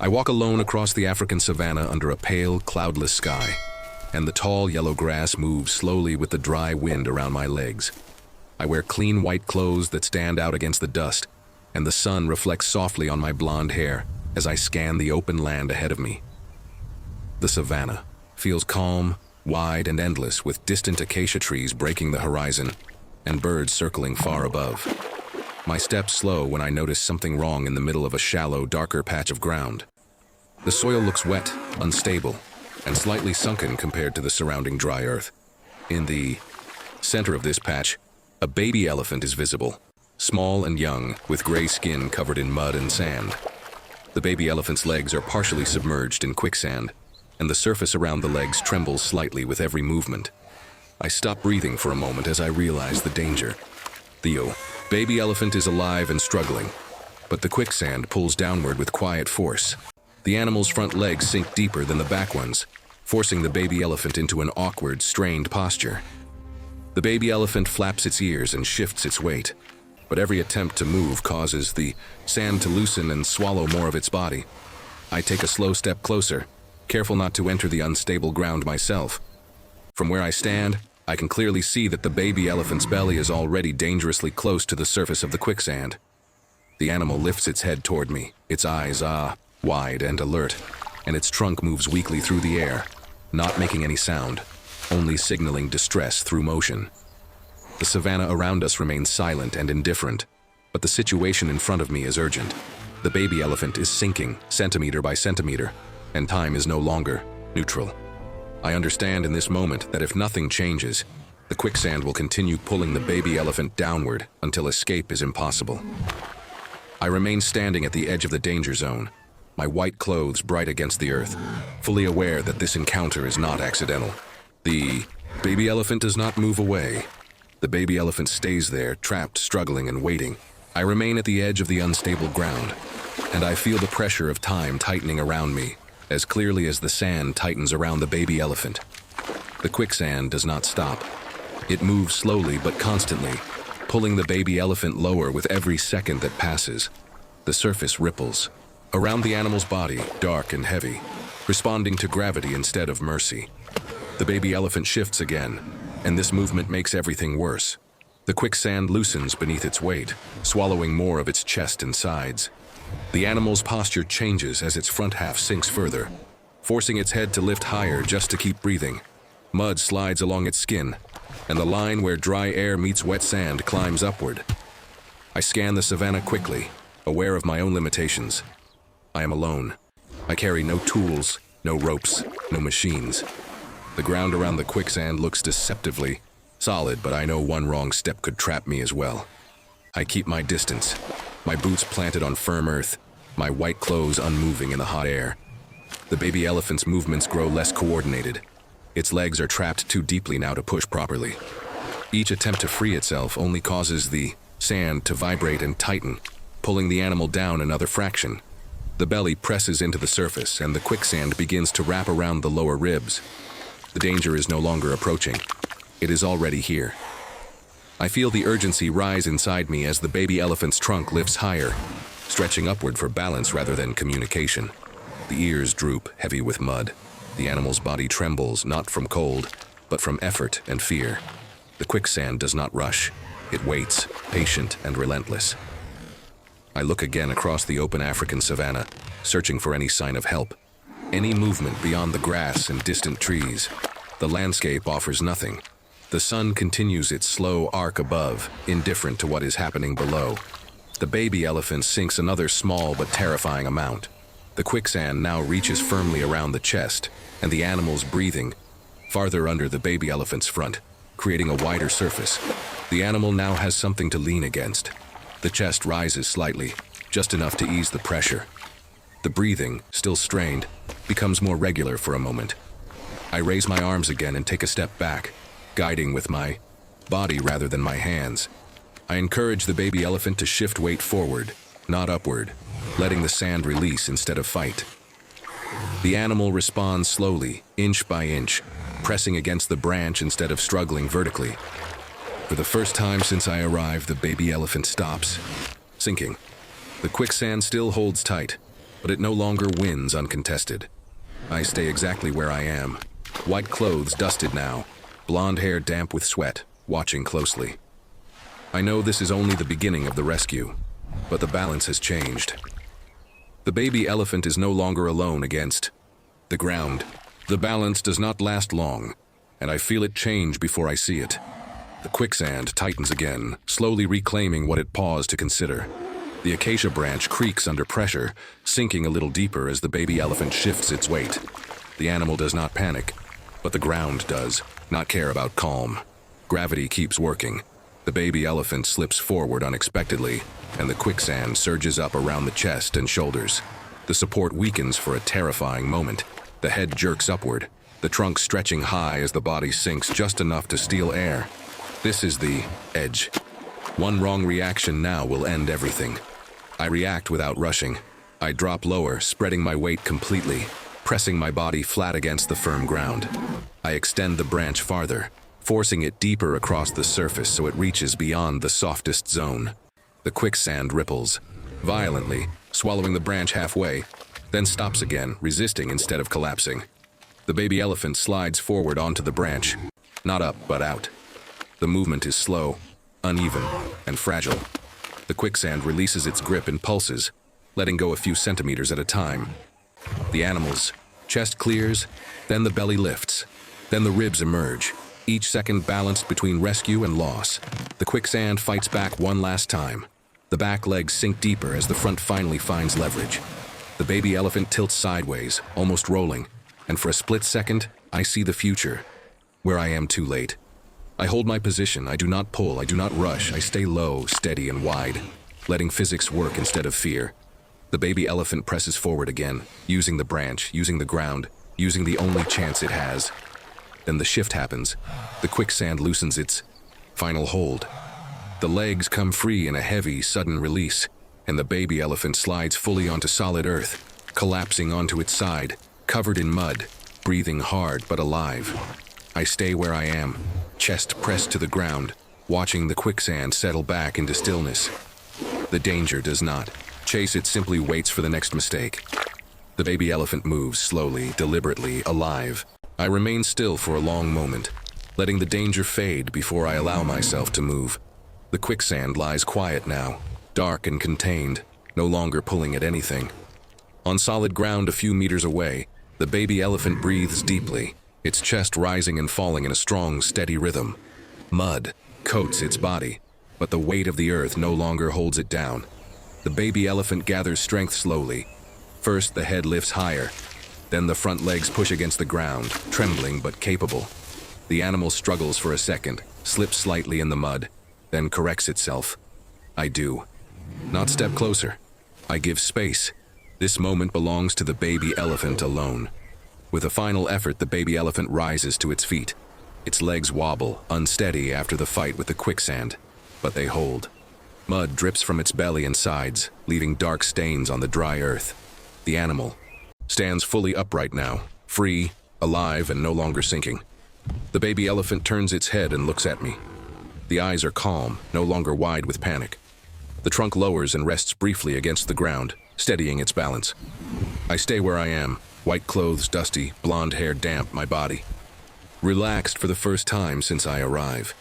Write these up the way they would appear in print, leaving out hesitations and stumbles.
I walk alone across the African savanna under a pale, cloudless sky, and the tall yellow grass moves slowly with the dry wind around my legs. I wear clean white clothes that stand out against the dust, and the sun reflects softly on my blonde hair as I scan the open land ahead of me. The savanna feels calm, wide, and endless, with distant acacia trees breaking the horizon and birds circling far above. My steps slow when I notice something wrong in the middle of a shallow, darker patch of ground. The soil looks wet, unstable, and slightly sunken compared to the surrounding dry earth. In the center of this patch, a baby elephant is visible, small and young, with gray skin covered in mud and sand. The baby elephant's legs are partially submerged in quicksand, and the surface around the legs trembles slightly with every movement. I stop breathing for a moment as I realize the danger. The baby elephant is alive and struggling, but the quicksand pulls downward with quiet force. The animal's front legs sink deeper than the back ones, forcing the baby elephant into an awkward, strained posture. The baby elephant flaps its ears and shifts its weight, but every attempt to move causes the sand to loosen and swallow more of its body. I take a slow step closer, careful not to enter the unstable ground myself. From where I stand, I can clearly see that the baby elephant's belly is already dangerously close to the surface of the quicksand. The animal lifts its head toward me, its eyes wide and alert, and its trunk moves weakly through the air, not making any sound, only signaling distress through motion. The savanna around us remains silent and indifferent, but the situation in front of me is urgent. The baby elephant is sinking, centimeter by centimeter, and time is no longer neutral. I understand in this moment that if nothing changes, the quicksand will continue pulling the baby elephant downward until escape is impossible. I remain standing at the edge of the danger zone, my white clothes bright against the earth, fully aware that this encounter is not accidental. The baby elephant does not move away. The baby elephant stays there, trapped, struggling, and waiting. I remain at the edge of the unstable ground, and I feel the pressure of time tightening around me, as clearly as the sand tightens around the baby elephant. The quicksand does not stop. It moves slowly but constantly, pulling the baby elephant lower with every second that passes. The surface ripples around the animal's body, dark and heavy, responding to gravity instead of mercy. The baby elephant shifts again, and this movement makes everything worse. The quicksand loosens beneath its weight, swallowing more of its chest and sides. The animal's posture changes as its front half sinks further, forcing its head to lift higher just to keep breathing. Mud slides along its skin, and the line where dry air meets wet sand climbs upward. I scan the savanna quickly, aware of my own limitations. I am alone. I carry no tools, no ropes, no machines. The ground around the quicksand looks deceptively solid, but I know one wrong step could trap me as well. I keep my distance, my boots planted on firm earth, my white clothes unmoving in the hot air. The baby elephant's movements grow less coordinated. Its legs are trapped too deeply now to push properly. Each attempt to free itself only causes the sand to vibrate and tighten, pulling the animal down another fraction. The belly presses into the surface, and the quicksand begins to wrap around the lower ribs. The danger is no longer approaching. It is already here. I feel the urgency rise inside me as the baby elephant's trunk lifts higher, stretching upward for balance rather than communication. The ears droop, heavy with mud. The animal's body trembles, not from cold, but from effort and fear. The quicksand does not rush. It waits, patient and relentless. I look again across the open African savanna, searching for any sign of help, any movement beyond the grass and distant trees. The landscape offers nothing. The sun continues its slow arc above, indifferent to what is happening below. The baby elephant sinks another small but terrifying amount. The quicksand now reaches firmly around the chest, and the animal's breathing farther under the baby elephant's front, creating a wider surface. The animal now has something to lean against. The chest rises slightly, just enough to ease the pressure. The breathing, still strained, becomes more regular for a moment. I raise my arms again and take a step back, guiding with my body rather than my hands. I encourage the baby elephant to shift weight forward, not upward, letting the sand release instead of fight. The animal responds slowly, inch by inch, pressing against the branch instead of struggling vertically. For the first time since I arrived, the baby elephant stops, sinking. The quicksand still holds tight, but it no longer wins uncontested. I stay exactly where I am. White clothes dusted now, blonde hair damp with sweat, watching closely. I know this is only the beginning of the rescue, but the balance has changed. The baby elephant is no longer alone against the ground. The balance does not last long, and I feel it change before I see it. The quicksand tightens again, slowly reclaiming what it paused to consider. The acacia branch creaks under pressure, sinking a little deeper as the baby elephant shifts its weight. The animal does not panic, but the ground does not care about calm. Gravity keeps working. The baby elephant slips forward unexpectedly, and the quicksand surges up around the chest and shoulders. The support weakens for a terrifying moment. The head jerks upward, the trunk stretching high as the body sinks just enough to steal air. This is the edge. One wrong reaction now will end everything. I react without rushing. I drop lower, spreading my weight completely, pressing my body flat against the firm ground. I extend the branch farther, forcing it deeper across the surface so it reaches beyond the softest zone. The quicksand ripples violently, swallowing the branch halfway, then stops again, resisting instead of collapsing. The baby elephant slides forward onto the branch, not up but out. The movement is slow, uneven, and fragile. The quicksand releases its grip in pulses, letting go a few centimeters at a time. The animal's chest clears, then the belly lifts, then the ribs emerge, each second balanced between rescue and loss. The quicksand fights back one last time. The back legs sink deeper as the front finally finds leverage. The baby elephant tilts sideways, almost rolling, and for a split second, I see the future, where I am too late. I hold my position. I do not pull, I do not rush. I stay low, steady, and wide, letting physics work instead of fear. The baby elephant presses forward again, using the branch, using the ground, using the only chance it has. Then the shift happens. The quicksand loosens its final hold. The legs come free in a heavy, sudden release, and the baby elephant slides fully onto solid earth, collapsing onto its side, covered in mud, breathing hard but alive. I stay where I am, chest pressed to the ground, watching the quicksand settle back into stillness. The danger does not chase, it simply waits for the next mistake. The baby elephant moves slowly, deliberately, alive. I remain still for a long moment, letting the danger fade before I allow myself to move. The quicksand lies quiet now, dark and contained, no longer pulling at anything. On solid ground a few meters away, the baby elephant breathes deeply, its chest rising and falling in a strong, steady rhythm. Mud coats its body, but the weight of the earth no longer holds it down. The baby elephant gathers strength slowly. First, the head lifts higher. Then the front legs push against the ground, trembling but capable. The animal struggles for a second, slips slightly in the mud, then corrects itself. I do. Not step closer. I give space. This moment belongs to the baby elephant alone. With a final effort, the baby elephant rises to its feet. Its legs wobble, unsteady after the fight with the quicksand, but they hold. Mud drips from its belly and sides, leaving dark stains on the dry earth. The animal stands fully upright now, free, alive, and no longer sinking. The baby elephant turns its head and looks at me. The eyes are calm, no longer wide with panic. The trunk lowers and rests briefly against the ground, steadying its balance. I stay where I am, white clothes dusty, blonde hair damp my body. Relaxed for the first time since I arrive.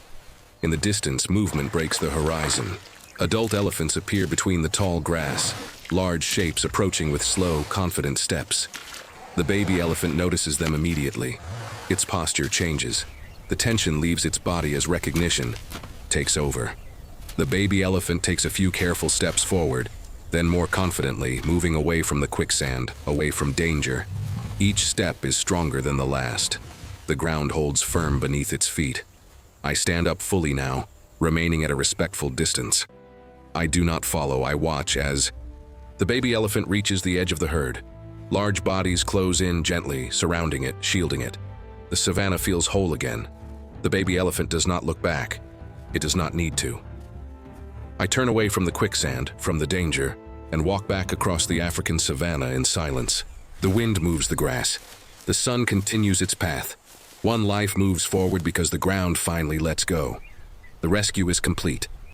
In the distance, movement breaks the horizon. Adult elephants appear between the tall grass, large shapes approaching with slow, confident steps. The baby elephant notices them immediately. Its posture changes. The tension leaves its body as recognition takes over. The baby elephant takes a few careful steps forward, then more confidently, moving away from the quicksand, away from danger. Each step is stronger than the last. The ground holds firm beneath its feet. I stand up fully now, remaining at a respectful distance. I do not follow, I watch as the baby elephant reaches the edge of the herd. Large bodies close in gently, surrounding it, shielding it. The savanna feels whole again. The baby elephant does not look back. It does not need to. I turn away from the quicksand, from the danger, and walk back across the African savanna in silence. The wind moves the grass. The sun continues its path. One life moves forward because the ground finally lets go. The rescue is complete.